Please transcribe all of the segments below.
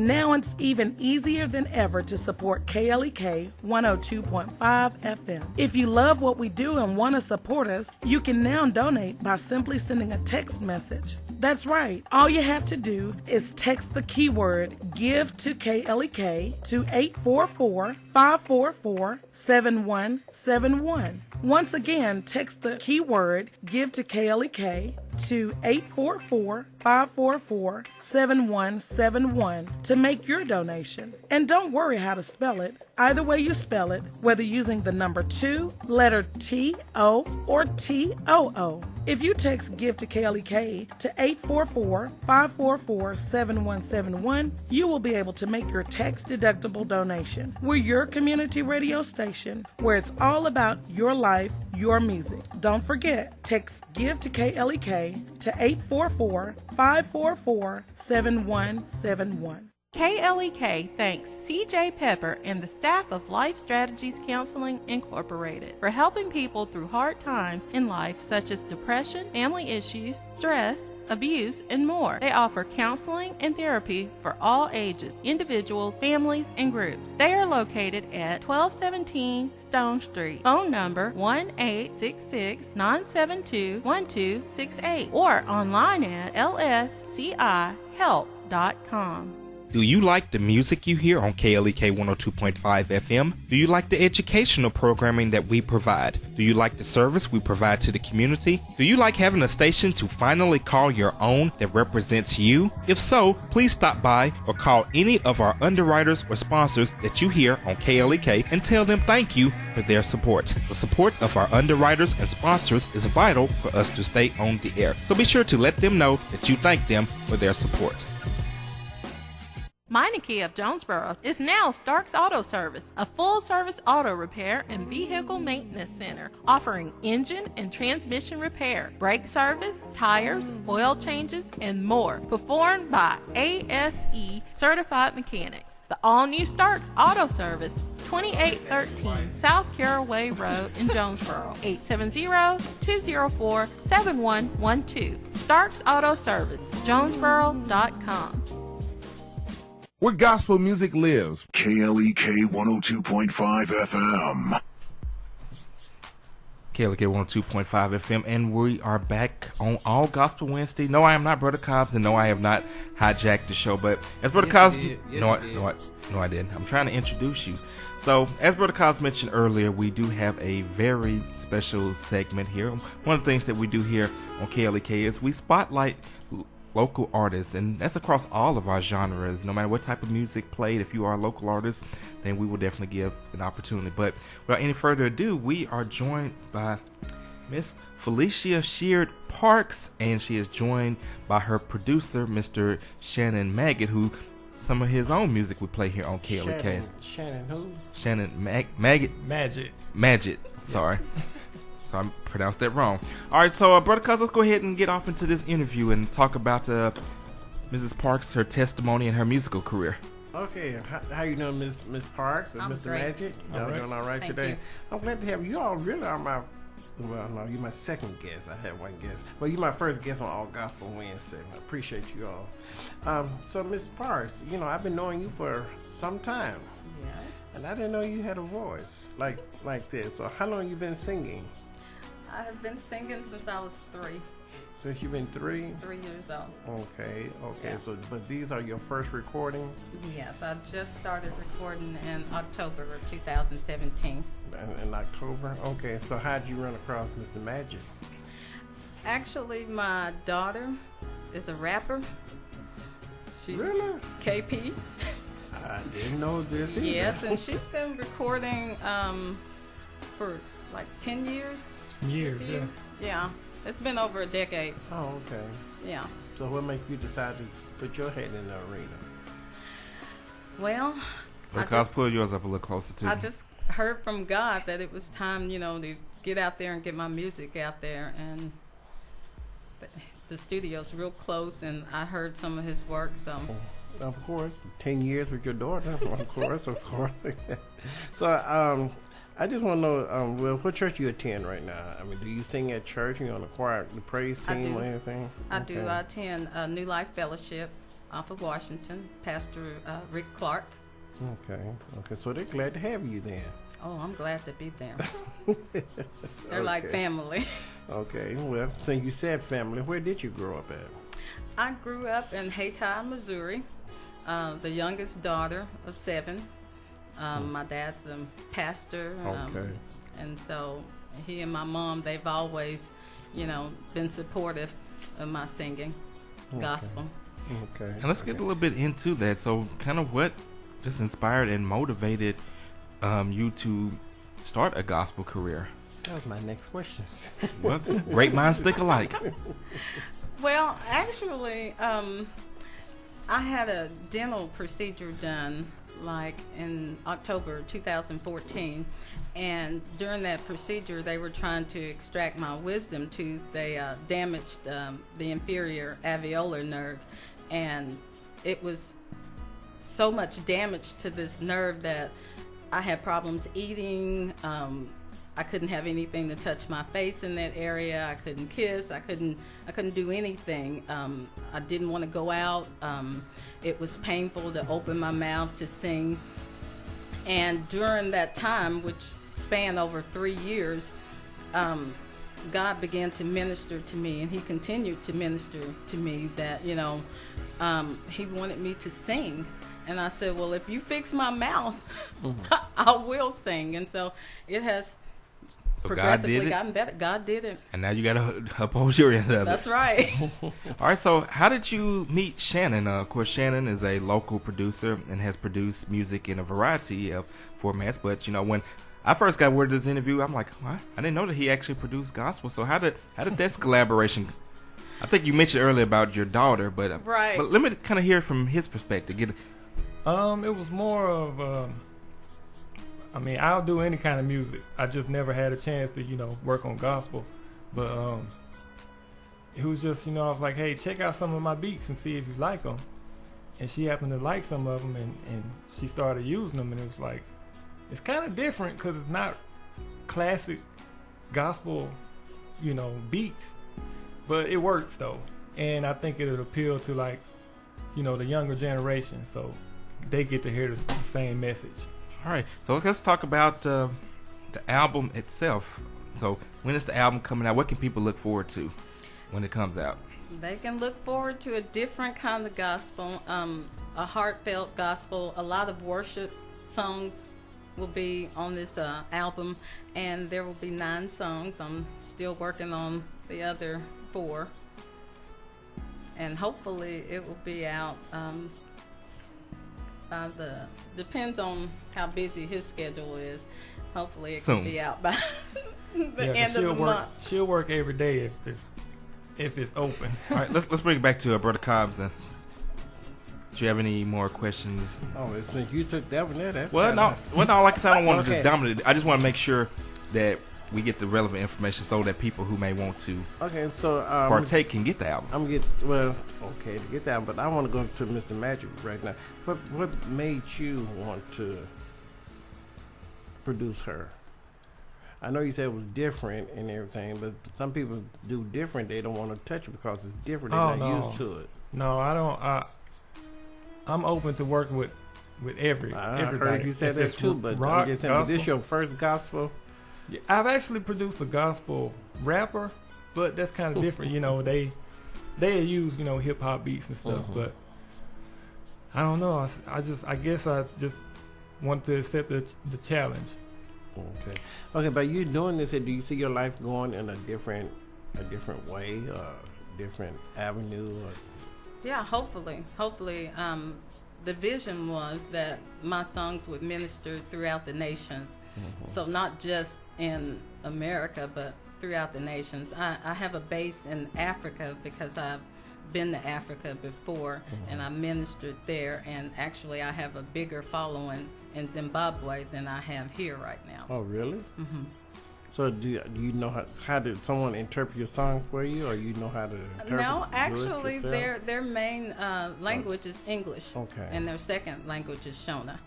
Now it's even easier than ever to support KLEK 102.5 FM. If you love what we do and want to support us, you can now donate by simply sending a text message. That's right. All you have to do is text the keyword GIVE to KLEK to 844-544-7171. Once again, text the keyword GIVE to KLEK to 844-544-7171 to make your donation. And don't worry how to spell it. Either way you spell it, whether using the number 2, letter T-O, or T-O-O. If you text GIVE to KLEK to 844-544-7171, you will be able to make your tax-deductible donation. We're your community radio station where it's all about your life, your music. Don't forget, text GIVE to KLEK to 844-544-7171. KLEK thanks CJ Pepper and the staff of Life Strategies Counseling Incorporated for helping people through hard times in life such as depression, family issues, stress, abuse, and more. They offer counseling and therapy for all ages, individuals, families, and groups. They are located at 1217 Stone Street. Phone number 1-866-972-1268 or online at lscihelp.com. Do you like the music you hear on KLEK 102.5 FM? Do you like the educational programming that we provide? Do you like the service we provide to the community? Do you like having a station to finally call your own that represents you? If so, please stop by or call any of our underwriters or sponsors that you hear on KLEK and tell them thank you for their support. The support of our underwriters and sponsors is vital for us to stay on the air. So be sure to let them know that you thank them for their support. Meineke of Jonesboro is now Stark's Auto Service, a full-service auto repair and vehicle maintenance center, offering engine and transmission repair, brake service, tires, oil changes, and more, performed by ASE certified mechanics. The all-new Stark's Auto Service, 2813 South Caraway Road in Jonesboro, 870-204-7112. Stark's Auto Service, Jonesboro.com. Where gospel music lives. KLEK 102.5 FM. KLEK 102.5 FM, and we are back on All Gospel Wednesday. No, I am not Brother Cobbs, and no, I have not hijacked the show, but as Brother Cobbs... No, I didn't. I'm trying to introduce you. So, as Brother Cobbs mentioned earlier, we do have a very special segment here. One of the things that we do here on KLEK is we spotlight local artists, and that's across all of our genres. No matter what type of music played, if you are a local artist, then we will definitely give an opportunity. But without any further ado, we are joined by Miss Felecia Sheard Parks, and she is joined by her producer, Mr. Shannon Maggot, who some of his own music we play here on KLEK. Shannon who? Shannon Maggot. Maggot. Sorry. So I pronounced that wrong. All right, so Brother Cuz, let's go ahead and get off into this interview and talk about Mrs. Parks, her testimony, and her musical career. Okay, how you doing, Miss Parks and I'm Mr. great. Magic? Y'all doing all right Thank today? you. I'm glad to have you. All really are my, well, no, you're my second guest. I had one guest. Well, you're my first guest on All Gospel Wednesday. I appreciate you all. So, Miss Parks, you know, I've been knowing you for some time. Yes. And I didn't know you had a voice like this. So how long you been singing? I have been singing since I was 3 Since you've been 3 years old. Okay. Yeah. So, but these are your first recordings? Yes, I just started recording in October of 2017. In October? Okay. So how'd you run across Mr. Magic? Actually, my daughter is a rapper. She's Really? KP. I didn't know this either. Yes, and she's been recording for like 10 years. Yeah. Yeah, it's been over a decade. Oh, okay. Yeah. So what makes you decide to put your head in the arena? Well, Because pull yours up a little closer to I me. just heard from God that it was time, you know, to get out there and get my music out there. And the studio's real close, and I heard some of his work, so. Of course, 10 years with your daughter. Of course. So, I just want to know, well, what church you attend right now? I mean, do you sing at church? You on the choir, the praise team, or anything? I do. I attend New Life Fellowship off of Washington, Pastor Rick Clark. Okay. So they're glad to have you then. Oh, I'm glad to be there. They're like family. Okay. Well, since you said family, where did you grow up at? I grew up in Hayti, Missouri, the youngest daughter of 7. My dad's a pastor. Okay. And so he and my mom, they've always, been supportive of my singing gospel. Okay. And let's get a little bit into that. So kind of what just inspired and motivated you to start a gospel career? That was my next question. Well, great minds think alike. Well, actually, I had a dental procedure done like in October 2014, and during that procedure they were trying to extract my wisdom tooth. They damaged the inferior alveolar nerve, and it was so much damage to this nerve that I had problems eating. I couldn't have anything to touch my face in that area. I couldn't kiss. I couldn't do anything. I didn't want to go out. It was painful to open my mouth to sing. And during that time, which spanned over 3 years, God began to minister to me, and he continued to minister to me that, he wanted me to sing. And I said, well, if you fix my mouth, I will sing. And so it has progressively gotten better. God did it. And now you got to uphold your end of it. That's right. All right, so how did you meet Shannon? Of course, Shannon is a local producer and has produced music in a variety of formats. But, when I first got word of this interview, I'm like, what? I didn't know that he actually produced gospel. So how did this collaboration? I think you mentioned earlier about your daughter, but right. But let me kind of hear from his perspective. It was more of, I'll do any kind of music. I just never had a chance to, work on gospel. But it was just, I was like, hey, check out some of my beats and see if you like them. And she happened to like some of them, and she started using them, and it was like, it's kind of different because it's not classic gospel, beats. But it works, though. And I think it'll appeal to, like, the younger generation. So they get to hear the same message. All right, so let's talk about the album itself. So when is the album coming out? What can people look forward to when it comes out? They can look forward to a different kind of gospel, a heartfelt gospel. A lot of worship songs will be on this album, and there will be 9 songs. I'm still working on the other 4, and hopefully it will be out depends on how busy his schedule is. Hopefully it Soon. can be out by the end of the month. She'll work every day if it's open. All right, let's bring it back to Brother Cobbs. Do you have any more questions? Oh, since you took that one there, that's no. Like I said, I don't want to Okay. just dominate it. I just want to make sure that we get the relevant information so that people who may want to partake can get the album. To get that, but I want to go to Mr. Magic right now. What made you want to produce her? I know you said it was different and everything, but some people do different. They don't want to touch it because it's different. They're not used to it. No, I don't. I'm open to working with everybody. I heard you say that too, but I'm just saying, was this your first gospel? Yeah, I've actually produced a gospel rapper, but that's kind of different. They use hip hop beats and stuff, but I don't know. I guess I just want to accept the challenge. Okay. But you doing this, do you see your life going in a different way, different avenue? Yeah, hopefully. The vision was that my songs would minister throughout the nations. So not just in America, but throughout the nations. I have a base in Africa because I've been to Africa before, and I ministered there. And actually, I have a bigger following in Zimbabwe than I have here right now. Oh, really? So do you know how did someone interpret your song for you, or you know how to interpret? No, actually, do it yourself? their main language is English. Okay. And their second language is Shona.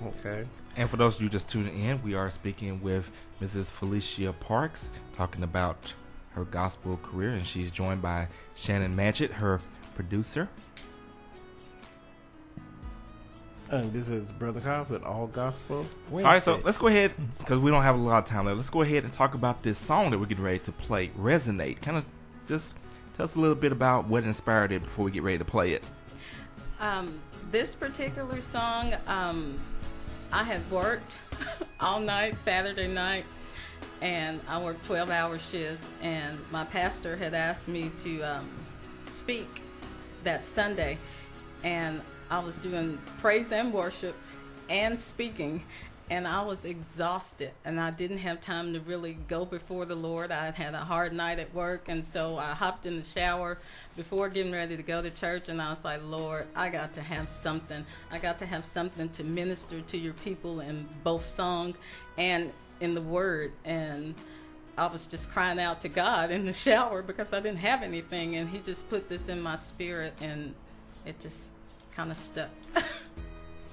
Okay. And for those of you just tuning in, we are speaking with Mrs. Felecia Parks, talking about her gospel career, and she's joined by Shannon Matchett, her producer. And this is Brother Cobb with All Gospel Wednesday. All right, so let's go ahead, because we don't have a lot of time left. Let's go ahead and talk about this song that we're getting ready to play, Resonate. Kind of just tell us a little bit about what inspired it before we get ready to play it. This particular song, I had worked all night, Saturday night, and I worked 12-hour shifts, and my pastor had asked me to speak that Sunday, and I was doing praise and worship and speaking, and I was exhausted, and I didn't have time to really go before the Lord. I had had a hard night at work, and so I hopped in the shower before getting ready to go to church, and I was like, Lord, I got to have something. I got to have something to minister to your people in both song and in the word. And I was just crying out to God in the shower because I didn't have anything, and he just put this in my spirit, and it just kind of stuck.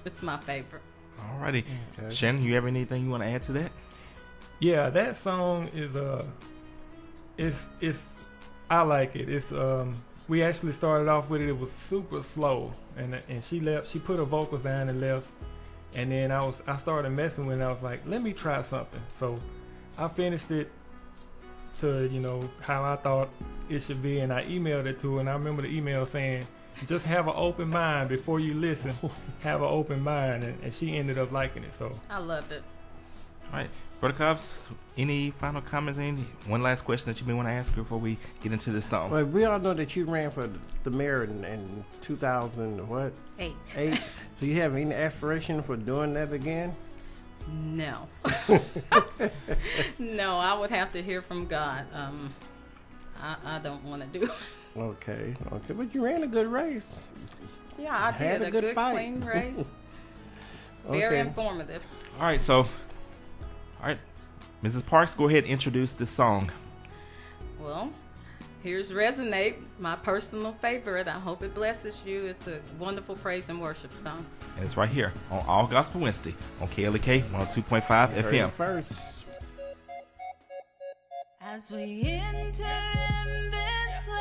It's my favorite. Alrighty. Okay. Shannon, you have anything you want to add to that? Yeah, that song is it's I like it. It's we actually started off with it. It was super slow, and she left. She put her vocals down and left, and then I started messing with it. I was like, let me try something. So I finished it to how I thought it should be, and I emailed it to her. And I remember the email saying, just have an open mind before you listen. Have an open mind, and she ended up liking it. So I loved it. All right, Brother Cobbs, any final comments? One last question that you may want to ask her before we get into this song? Well, we all know that you ran for the mayor in 2008. So you have any aspiration for doing that again? No. No, I would have to hear from God. I don't want to do it. Okay, but you ran a good race. Yeah, I did a good fight. Clean race. Very informative. All right, Mrs. Parks, go ahead and introduce this song. Well, here's Resonate, my personal favorite. I hope it blesses you. It's a wonderful praise and worship song. And it's right here on All Gospel Wednesday on KLEK 102.5 FM. First. As we enter in this place,